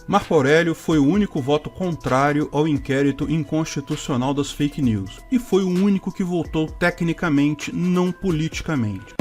Marco Aurélio foi o único voto contrário ao inquérito inconstitucional das fake news, e foi o único que votou tecnicamente, não politicamente.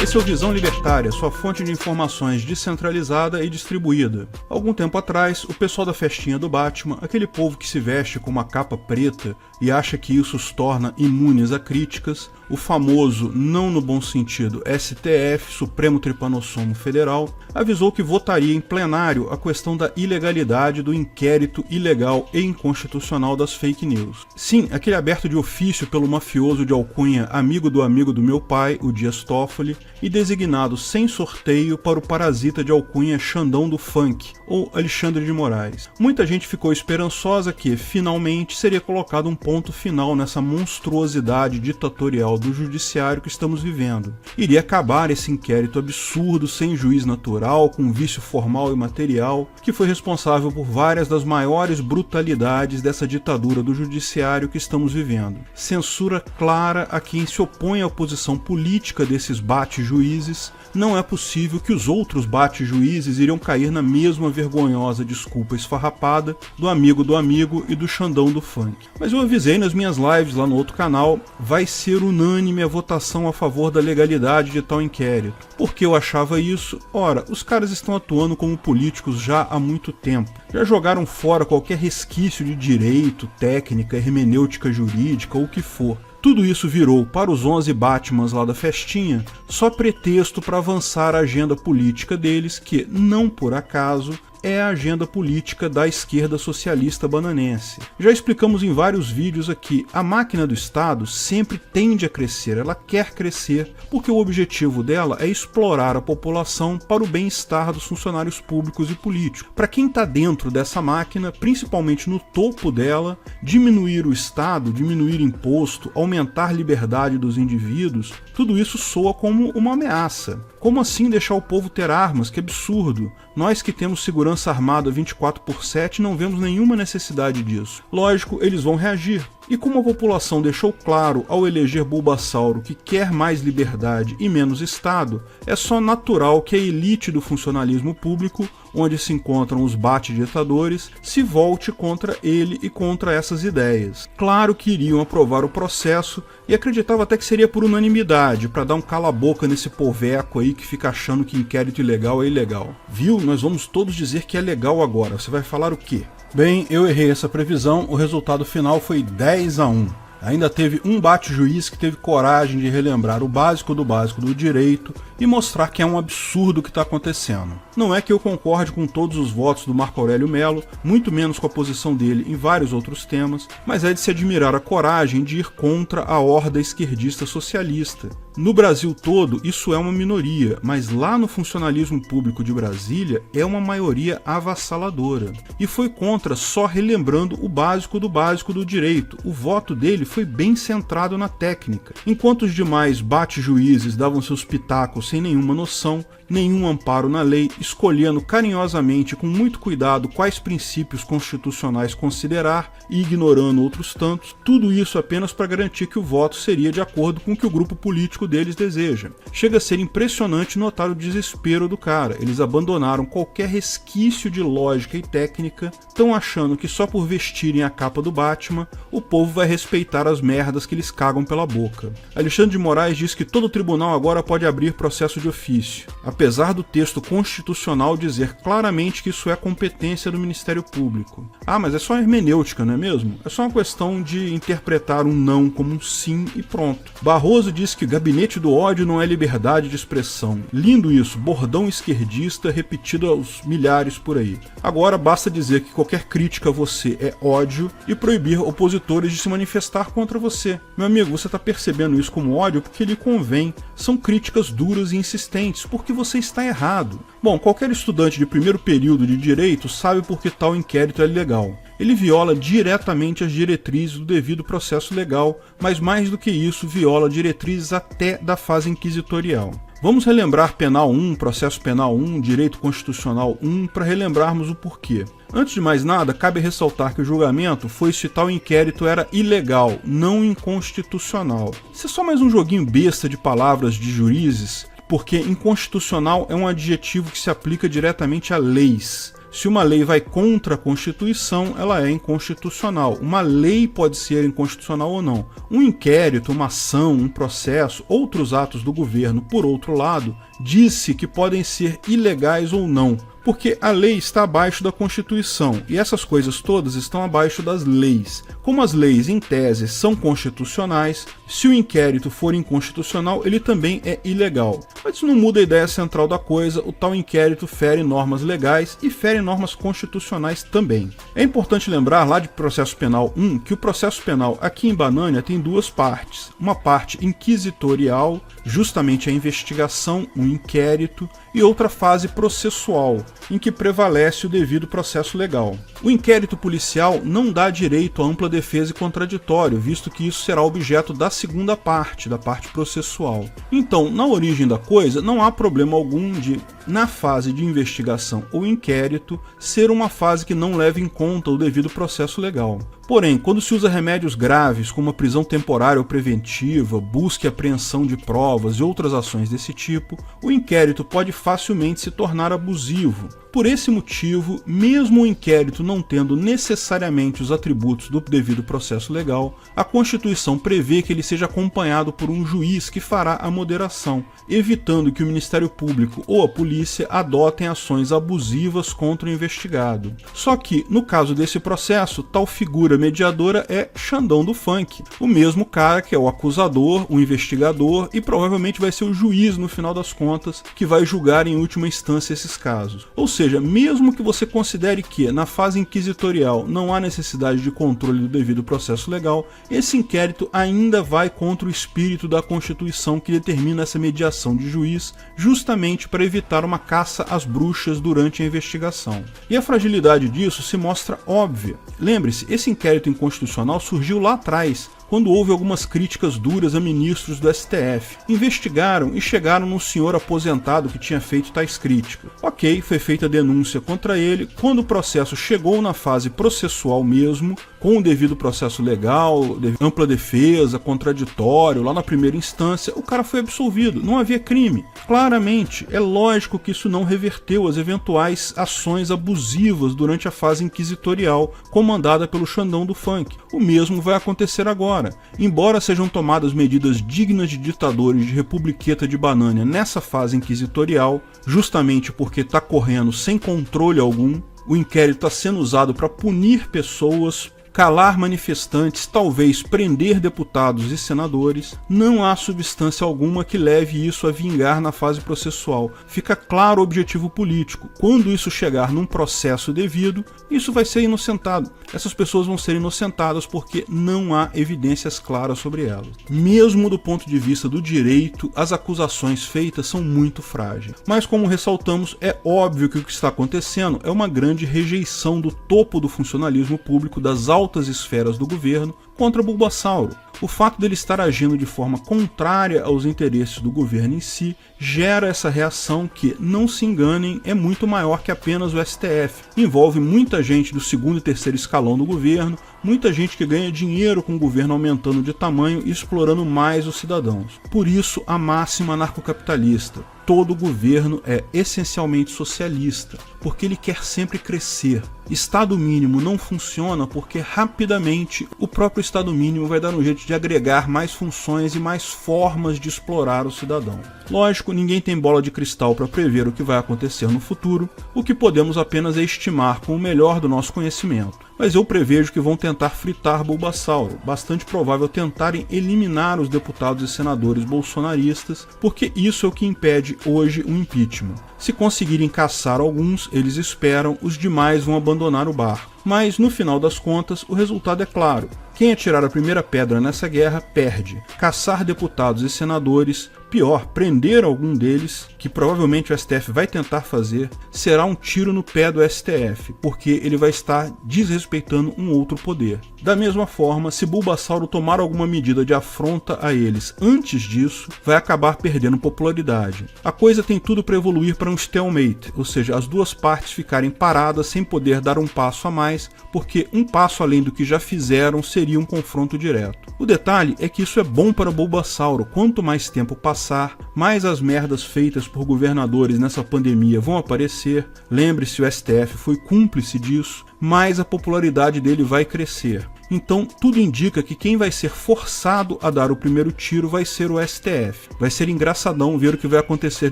Esse é o Visão Libertária, sua fonte de informações descentralizada e distribuída. Algum tempo atrás, o pessoal da festinha do Batman, aquele povo que se veste com uma capa preta e acha que isso os torna imunes a críticas, o famoso, não no bom sentido, STF, Supremo Tribunal Federal, avisou que votaria em plenário a questão da ilegalidade do inquérito ilegal e inconstitucional das fake news. Sim, aquele aberto de ofício pelo mafioso de alcunha amigo do meu pai, o Dias Toffoli, e designado sem sorteio para o parasita de alcunha Xandão do Funk, ou Alexandre de Moraes. Muita gente ficou esperançosa que, finalmente, seria colocado um ponto final nessa monstruosidade ditatorial do judiciário que estamos vivendo. Iria acabar esse inquérito absurdo, sem juiz natural, com vício formal e material, que foi responsável por várias das maiores brutalidades dessa ditadura do judiciário que estamos vivendo. Censura clara a quem se opõe à posição política desses bate-juízes. Não é possível que os outros bate-juízes iriam cair na mesma vergonhosa desculpa esfarrapada do amigo e do Xandão do Funk. Mas eu avisei nas minhas lives lá no outro canal, vai ser unânime a votação a favor da legalidade de tal inquérito. Por que eu achava isso? Ora, os caras estão atuando como políticos já há muito tempo. Já jogaram fora qualquer resquício de direito, técnica, hermenêutica jurídica ou o que for. Tudo isso virou, para os 11 Batmans lá da festinha, só pretexto para avançar a agenda política deles, que, não por acaso, é a agenda política da esquerda socialista bananense. Já explicamos em vários vídeos aqui, a máquina do Estado sempre tende a crescer, ela quer crescer, porque o objetivo dela é explorar a população para o bem-estar dos funcionários públicos e políticos. Para quem está dentro dessa máquina, principalmente no topo dela, diminuir o Estado, diminuir imposto, aumentar liberdade dos indivíduos, tudo isso soa como uma ameaça. Como assim deixar o povo ter armas? Que absurdo! Nós que temos segurança armada 24/7 não vemos nenhuma necessidade disso. Lógico, eles vão reagir. E como a população deixou claro ao eleger Bulbasauro que quer mais liberdade e menos Estado, é só natural que a elite do funcionalismo público, onde se encontram os bate-ditadores, se volte contra ele e contra essas ideias. Claro que iriam aprovar o processo e acreditava até que seria por unanimidade, para dar um cala-boca nesse poveco aí que fica achando que inquérito ilegal é ilegal. Viu? Nós vamos todos dizer que é legal agora. Você vai falar o quê? Bem, eu errei essa previsão, o resultado final foi 10-1. Ainda teve um bate-juiz que teve coragem de relembrar o básico do direito e mostrar que é um absurdo o que está acontecendo. Não é que eu concorde com todos os votos do Marco Aurélio Melo, muito menos com a posição dele em vários outros temas, mas é de se admirar a coragem de ir contra a horda esquerdista socialista. No Brasil todo, isso é uma minoria, mas lá no funcionalismo público de Brasília é uma maioria avassaladora. E foi contra só relembrando o básico do direito. O voto dele foi bem centrado na técnica. Enquanto os demais bate-juízes davam seus pitacos sem nenhuma noção, nenhum amparo na lei, escolhendo carinhosamente com muito cuidado quais princípios constitucionais considerar e ignorando outros tantos, tudo isso apenas para garantir que o voto seria de acordo com o que o grupo político deles deseja. Chega a ser impressionante notar o desespero do cara. Eles abandonaram qualquer resquício de lógica e técnica, estão achando que só por vestirem a capa do Batman, o povo vai respeitar as merdas que eles cagam pela boca. Alexandre de Moraes diz que todo tribunal agora pode abrir processo de ofício, apesar do texto constitucional dizer claramente que isso é competência do Ministério Público. Ah, mas é só hermenêutica, não é mesmo? É só uma questão de interpretar um não como um sim e pronto. Barroso diz que o gabinete do ódio não é liberdade de expressão. Lindo isso, bordão esquerdista repetido aos milhares por aí. Agora basta dizer que qualquer crítica a você é ódio e proibir opositores de se manifestar contra você. Meu amigo, você está percebendo isso como ódio porque lhe convém. São críticas duras e insistentes, porque você está errado. Bom, qualquer estudante de primeiro período de direito sabe por que tal inquérito é ilegal. Ele viola diretamente as diretrizes do devido processo legal, mas mais do que isso, viola diretrizes até da fase inquisitorial. Vamos relembrar Penal 1, Processo Penal 1, Direito Constitucional 1, para relembrarmos o porquê. Antes de mais nada, cabe ressaltar que o julgamento foi se tal inquérito era ilegal, não inconstitucional. Isso é só mais um joguinho besta de palavras de juízes porque inconstitucional é um adjetivo que se aplica diretamente a leis. Se uma lei vai contra a Constituição, ela é inconstitucional. Uma lei pode ser inconstitucional ou não. Um inquérito, uma ação, um processo, outros atos do governo, por outro lado, diz-se que podem ser ilegais ou não, porque a lei está abaixo da Constituição e essas coisas todas estão abaixo das leis. Como as leis, em tese, são constitucionais, se o inquérito for inconstitucional, ele também é ilegal. Mas isso não muda a ideia central da coisa, o tal inquérito fere normas legais e fere normas constitucionais também. É importante lembrar lá de Processo Penal 1 que o processo penal aqui em Banânia tem duas partes. Uma parte inquisitorial, justamente a investigação, o inquérito, e outra fase processual, em que prevalece o devido processo legal. O inquérito policial não dá direito à ampla defesa e contraditório, visto que isso será objeto da segunda parte, da parte processual. Então, na origem da coisa, não há problema algum de, na fase de investigação ou inquérito, ser uma fase que não leve em conta o devido processo legal. Porém, quando se usa remédios graves, como a prisão temporária ou preventiva, busca e apreensão de provas e outras ações desse tipo, o inquérito pode facilmente se tornar abusivo. Por esse motivo, mesmo o inquérito não tendo necessariamente os atributos do devido processo legal, a Constituição prevê que ele seja acompanhado por um juiz que fará a moderação, evitando que o Ministério Público ou a polícia adotem ações abusivas contra o investigado. Só que, no caso desse processo, tal figura mediadora é Xandão do Funk, o mesmo cara que é o acusador, o investigador e provavelmente vai ser o juiz, no final das contas, que vai julgar em última instância esses casos. Ou seja, mesmo que você considere que, na fase inquisitorial, não há necessidade de controle do devido processo legal, esse inquérito ainda vai contra o espírito da Constituição que determina essa mediação de juiz, justamente para evitar uma caça às bruxas durante a investigação. E a fragilidade disso se mostra óbvia. Lembre-se, esse inquérito inconstitucional surgiu lá atrás, quando houve algumas críticas duras a ministros do STF. Investigaram e chegaram num senhor aposentado que tinha feito tais críticas. Ok, foi feita a denúncia contra ele. Quando o processo chegou na fase processual mesmo, com o devido processo legal, ampla defesa, contraditório, lá na primeira instância, o cara foi absolvido, não havia crime. Claramente, é lógico que isso não reverteu as eventuais ações abusivas durante a fase inquisitorial, comandada pelo Xandão do Funk. O mesmo vai acontecer agora. Embora sejam tomadas medidas dignas de ditadores de republiqueta de Banânia nessa fase inquisitorial, justamente porque está correndo sem controle algum, o inquérito está sendo usado para punir pessoas, calar manifestantes, talvez prender deputados e senadores, não há substância alguma que leve isso a vingar na fase processual. Fica claro o objetivo político. Quando isso chegar num processo devido, isso vai ser inocentado. Essas pessoas vão ser inocentadas porque não há evidências claras sobre elas. Mesmo do ponto de vista do direito, as acusações feitas são muito frágeis. Mas como ressaltamos, é óbvio que o que está acontecendo é uma grande rejeição do topo do funcionalismo público, das altas esferas do governo, contra Bulbasauro. O fato dele estar agindo de forma contrária aos interesses do governo em si gera essa reação que, não se enganem, é muito maior que apenas o STF. Envolve muita gente do segundo e terceiro escalão do governo, muita gente que ganha dinheiro com o governo aumentando de tamanho e explorando mais os cidadãos. Por isso, a máxima anarcocapitalista: todo governo é essencialmente socialista, porque ele quer sempre crescer. Estado mínimo não funciona porque rapidamente o próprio Estado mínimo vai dar um jeito de agregar mais funções e mais formas de explorar o cidadão. Lógico, ninguém tem bola de cristal para prever o que vai acontecer no futuro, o que podemos apenas é estimar com o melhor do nosso conhecimento. Mas eu prevejo que vão tentar fritar Bulbasauro, bastante provável tentarem eliminar os deputados e senadores bolsonaristas, porque isso é o que impede hoje o impeachment. Se conseguirem caçar alguns, eles esperam, os demais vão abandonar o barco. Mas, no final das contas, o resultado é claro. Quem atirar a primeira pedra nessa guerra, perde. Caçar deputados e senadores, pior, prender algum deles, que provavelmente o STF vai tentar fazer, será um tiro no pé do STF, porque ele vai estar desrespeitando um outro poder. Da mesma forma, se Bulbasauro tomar alguma medida de afronta a eles antes disso, vai acabar perdendo popularidade. A coisa tem tudo para evoluir para um stalemate, ou seja, as duas partes ficarem paradas sem poder dar um passo a mais, porque um passo além do que já fizeram seria um confronto direto. O detalhe é que isso é bom para Bulbasauro. Quanto mais tempo passar, passar, mais as merdas feitas por governadores nessa pandemia vão aparecer. Lembre-se, o STF foi cúmplice disso, mais a popularidade dele vai crescer. Então, tudo indica que quem vai ser forçado a dar o primeiro tiro vai ser o STF. Vai ser engraçadão ver o que vai acontecer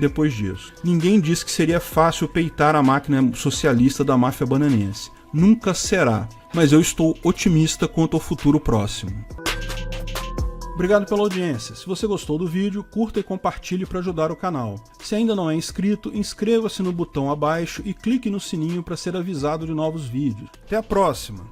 depois disso. Ninguém disse que seria fácil peitar a máquina socialista da máfia bananense. Nunca será, mas eu estou otimista quanto ao futuro próximo. Obrigado pela audiência. Se você gostou do vídeo, curta e compartilhe para ajudar o canal. Se ainda não é inscrito, inscreva-se no botão abaixo e clique no sininho para ser avisado de novos vídeos. Até a próxima!